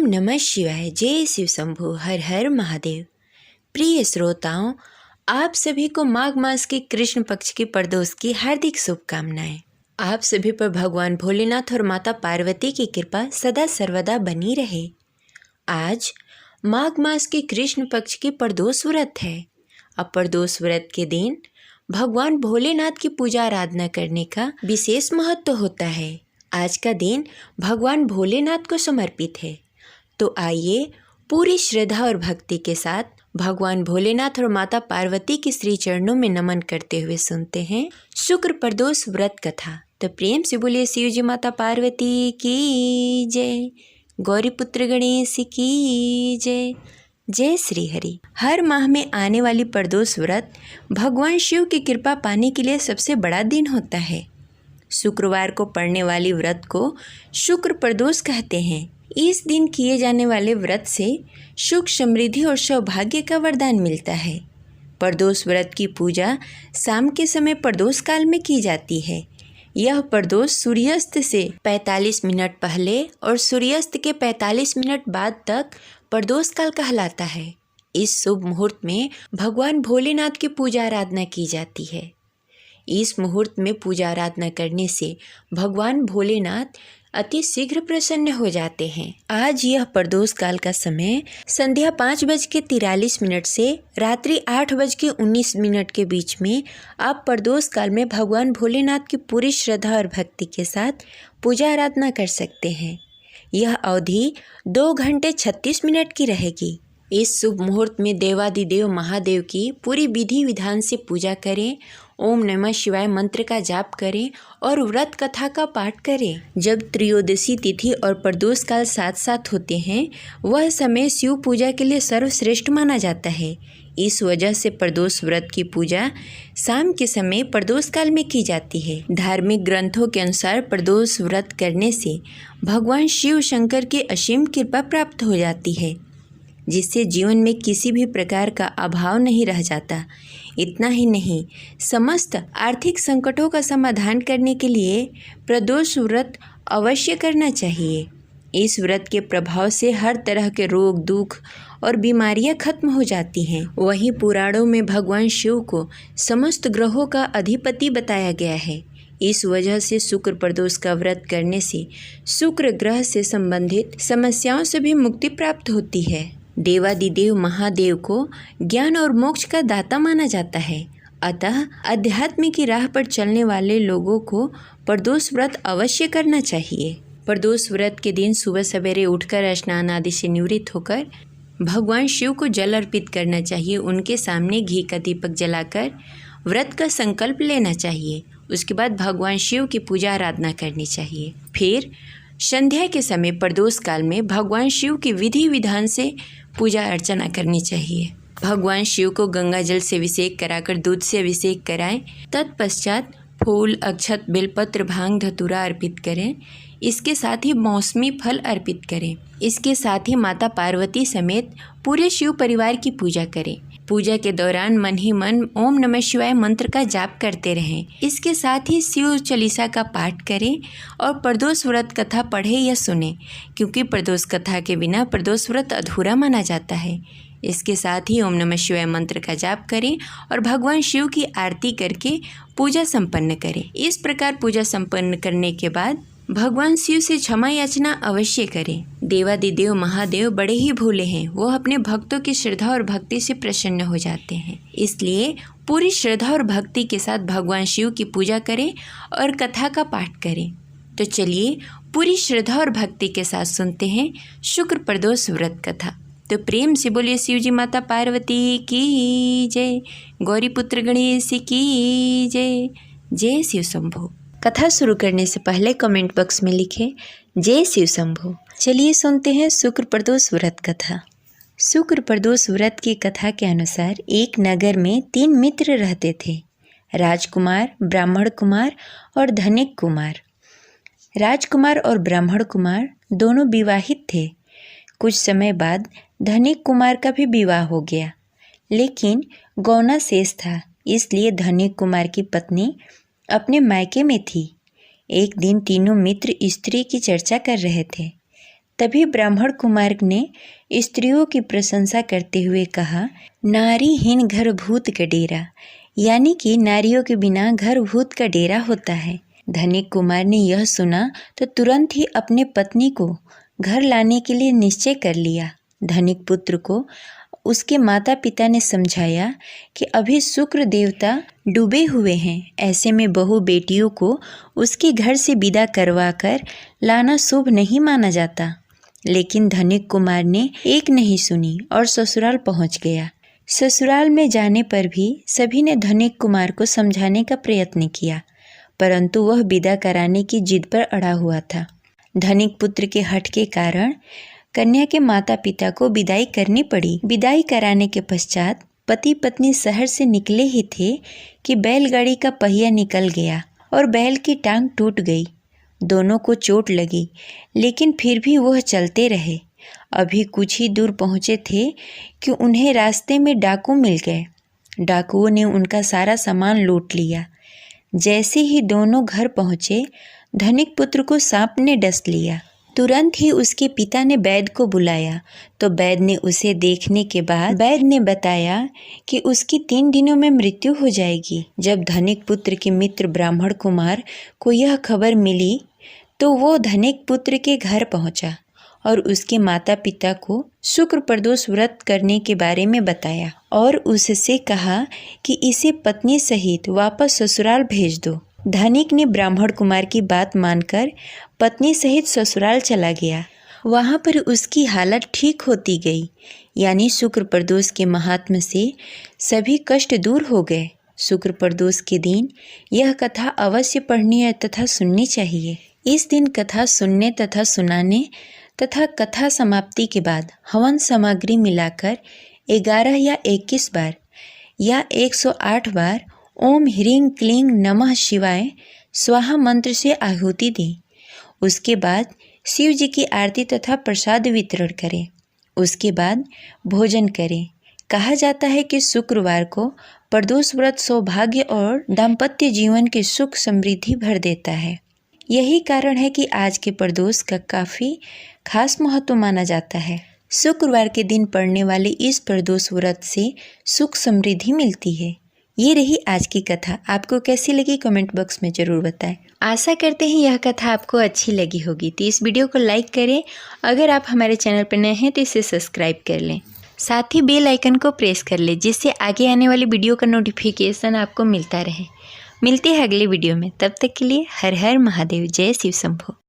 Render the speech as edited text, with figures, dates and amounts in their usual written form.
नमः शिवाय। जय शिव शंभु। हर हर महादेव। प्रिय श्रोताओं, आप सभी को माघ मास के कृष्ण पक्ष की प्रदोष की हार्दिक शुभकामनाएं। आप सभी पर भगवान भोलेनाथ और माता पार्वती की कृपा सदा सर्वदा बनी रहे। आज माघ मास के कृष्ण पक्ष की प्रदोष व्रत है। अब प्रदोष व्रत के दिन भगवान भोलेनाथ की पूजा आराधना करने का विशेष महत्व होता है। आज का दिन भगवान भोलेनाथ को समर्पित है। तो आइए पूरी श्रद्धा और भक्ति के साथ भगवान भोलेनाथ और माता पार्वती के श्री चरणों में नमन करते हुए सुनते हैं शुक्र प्रदोष व्रत कथा। तो प्रेम से बोलिए शिव जी माता पार्वती की जय, गौरी पुत्र गणेश की जय। जय श्री हरि। हर माह में आने वाली प्रदोष व्रत भगवान शिव की कृपा पाने के लिए सबसे बड़ा दिन होता है। शुक्रवार को पड़ने वाली व्रत को शुक्र प्रदोष कहते हैं। इस दिन किए जाने वाले व्रत से सुख, समृद्धि और सौभाग्य का वरदान मिलता है। प्रदोष व्रत की पूजा शाम के समय प्रदोष काल में की जाती है। यह प्रदोष सूर्यास्त से 45 मिनट पहले और सूर्यास्त के 45 मिनट बाद तक प्रदोष काल कहलाता है। इस शुभ मुहूर्त में भगवान भोलेनाथ की पूजा आराधना की जाती है। इस मुहूर्त में पूजा आराधना करने से भगवान भोलेनाथ अति शीघ्र प्रसन्न हो जाते हैं। आज यह प्रदोष काल का समय संध्या 5:43 से रात्रि 8:19 के बीच में आप प्रदोष काल में भगवान भोलेनाथ की पूरी श्रद्धा और भक्ति के साथ पूजा आराधना कर सकते हैं। यह अवधि 2 घंटे 36 मिनट की रहेगी। इस शुभ मुहूर्त में देवादिदेव महादेव की पूरी विधि विधान से पूजा करें। ओम नमः शिवाय मंत्र का जाप करें और व्रत कथा का पाठ करें। जब त्रयोदशी तिथि और प्रदोष काल साथ साथ होते हैं, वह समय शिव पूजा के लिए सर्वश्रेष्ठ माना जाता है। इस वजह से प्रदोष व्रत की पूजा शाम के समय प्रदोष काल में की जाती है। धार्मिक ग्रंथों के अनुसार प्रदोष व्रत करने से भगवान शिव शंकर की असीम कृपा प्राप्त हो जाती है, जिससे जीवन में किसी भी प्रकार का अभाव नहीं रह जाता। इतना ही नहीं, समस्त आर्थिक संकटों का समाधान करने के लिए प्रदोष व्रत अवश्य करना चाहिए। इस व्रत के प्रभाव से हर तरह के रोग, दुख और बीमारियां खत्म हो जाती हैं। वहीं पुराणों में भगवान शिव को समस्त ग्रहों का अधिपति बताया गया है। इस वजह से शुक्र प्रदोष का व्रत करने से शुक्र ग्रह से संबंधित समस्याओं से भी मुक्ति प्राप्त होती है। देवादिदेव महादेव को ज्ञान और मोक्ष का दाता माना जाता है। अतः अध्यात्म की राह पर चलने वाले लोगों को प्रदोष व्रत अवश्य करना चाहिए। प्रदोष व्रत के दिन सुबह सवेरे उठकर स्नान आदि से निवृत्त होकर भगवान शिव को जल अर्पित करना चाहिए। उनके सामने घी का दीपक जलाकर व्रत का संकल्प लेना चाहिए। उसके बाद भगवान शिव की पूजा आराधना करनी चाहिए। फिर संध्या के समय प्रदोष काल में भगवान शिव की विधि विधान से पूजा अर्चना करनी चाहिए। भगवान शिव को गंगा जल से अभिषेक कराकर दूध से अभिषेक कराएं। तत्पश्चात फूल, अक्षत, बेलपत्र, भांग, धतूरा अर्पित करें। इसके साथ ही मौसमी फल अर्पित करें। इसके साथ ही माता पार्वती समेत पूरे शिव परिवार की पूजा करें। पूजा के दौरान मन ही मन ओम नमः शिवाय मंत्र का जाप करते रहें। इसके साथ ही शिव चालीसा का पाठ करें और प्रदोष व्रत कथा पढ़ें या सुनें, क्योंकि प्रदोष कथा के बिना प्रदोष व्रत अधूरा माना जाता है। इसके साथ ही ओम नमः शिवाय मंत्र का जाप करें और भगवान शिव की आरती करके पूजा संपन्न करें। इस प्रकार पूजा संपन्न करने के बाद भगवान शिव से क्षमा याचना अवश्य करें। देवादिदेव महादेव बड़े ही भोले हैं। वो अपने भक्तों की श्रद्धा और भक्ति से प्रसन्न हो जाते हैं। इसलिए पूरी श्रद्धा और भक्ति के साथ भगवान शिव की पूजा करें और कथा का पाठ करें। तो चलिए पूरी श्रद्धा और भक्ति के साथ सुनते हैं शुक्र प्रदोष व्रत कथा। तो प्रेम से बोलिए शिव जी माता पार्वती की जय, गौरी पुत्र गणेश की जय। जय शिव शंभु। कथा शुरू करने से पहले कमेंट बॉक्स में लिखें जय शिव शंभु। चलिए सुनते हैं शुक्र प्रदोष व्रत कथा। शुक्र प्रदोष व्रत की कथा के अनुसार एक नगर में 3 मित्र रहते थे, राजकुमार, ब्राह्मण कुमार और धनिक कुमार। राजकुमार और ब्राह्मण कुमार दोनों विवाहित थे। कुछ समय बाद धनिक कुमार का भी विवाह हो गया, लेकिन गौना शेष था, इसलिए धनिक कुमार की पत्नी अपने मायके में थी। एक दिन तीनों मित्र स्त्री की चर्चा कर रहे थे। तभी ब्राह्मण कुमार ने स्त्रियों की प्रशंसा करते हुए कहा, नारीहीन घर भूत का डेरा, यानी कि नारियों के बिना घर भूत का डेरा होता है। धनिक कुमार ने यह सुना तो तुरंत ही अपने पत्नी को घर लाने के लिए निश्चय कर लिया। धनिक पुत्र को उसके माता पिता ने समझाया कि अभी शुक्र देवता डूबे हुए हैं, ऐसे में बहू बेटियों को उसके घर से विदा करवा कर लाना शुभ नहीं माना जाता। लेकिन धनिक कुमार ने एक नहीं सुनी और ससुराल पहुंच गया। ससुराल में जाने पर भी सभी ने धनिक कुमार को समझाने का प्रयत्न किया, परंतु वह विदा कराने की जिद पर अड़ा हुआ था। धनिक पुत्र के हठ के कारण कन्या के माता पिता को विदाई करनी पड़ी। विदाई कराने के पश्चात पति पत्नी शहर से निकले ही थे कि बैलगाड़ी का पहिया निकल गया और बैल की टांग टूट गई। दोनों को चोट लगी, लेकिन फिर भी वह चलते रहे। अभी कुछ ही दूर पहुँचे थे कि उन्हें रास्ते में डाकू मिल गए। डाकुओं ने उनका सारा सामान लूट लिया। जैसे ही दोनों घर पहुँचे, धनिक पुत्र को सांप ने डस लिया। तुरंत ही उसके पिता ने वैद्य को बुलाया तो वैद्य ने उसे देखने के बाद वैद्य ने बताया कि उसकी 3 दिनों में मृत्यु हो जाएगी। जब धनिक पुत्र के मित्र ब्राह्मण कुमार को यह खबर मिली तो वो धनिक पुत्र के घर पहुंचा और उसके माता पिता को शुक्र प्रदोष व्रत करने के बारे में बताया और उससे कहा कि इसे पत्नी सहित वापस ससुराल भेज दो। धनिक ने ब्राह्मण कुमार की बात मानकर पत्नी सहित ससुराल चला गया। वहाँ पर उसकी हालत ठीक होती गई, यानी शुक्र प्रदोष के महात्म्य से सभी कष्ट दूर हो गए। शुक्र प्रदोष के दिन यह कथा अवश्य पढ़नी तथा सुननी चाहिए। इस दिन कथा सुनने तथा सुनाने तथा कथा समाप्ति के बाद हवन सामग्री मिलाकर 11 या 21 बार या 108 बार ओम ह्रीं क्लीं नमः शिवाय स्वाहा मंत्र से आहुति दें। उसके बाद शिव जी की आरती तथा प्रसाद वितरण करें। उसके बाद भोजन करें। कहा जाता है कि शुक्रवार को प्रदोष व्रत सौभाग्य और दाम्पत्य जीवन की सुख समृद्धि भर देता है। यही कारण है कि आज के प्रदोष का काफ़ी खास महत्व माना जाता है। शुक्रवार के दिन पड़ने वाले इस प्रदोष व्रत से सुख समृद्धि मिलती है। ये रही आज की कथा। आपको कैसी लगी कमेंट बॉक्स में ज़रूर बताएं। आशा करते हैं यह कथा आपको अच्छी लगी होगी, तो इस वीडियो को लाइक करें। अगर आप हमारे चैनल पर नए हैं तो इसे सब्सक्राइब कर लें। साथ ही बेल आइकन को प्रेस कर लें, जिससे आगे आने वाली वीडियो का नोटिफिकेशन आपको मिलता रहे। मिलते हैं अगले वीडियो में, तब तक के लिए हर हर महादेव। जय शिव शंभो।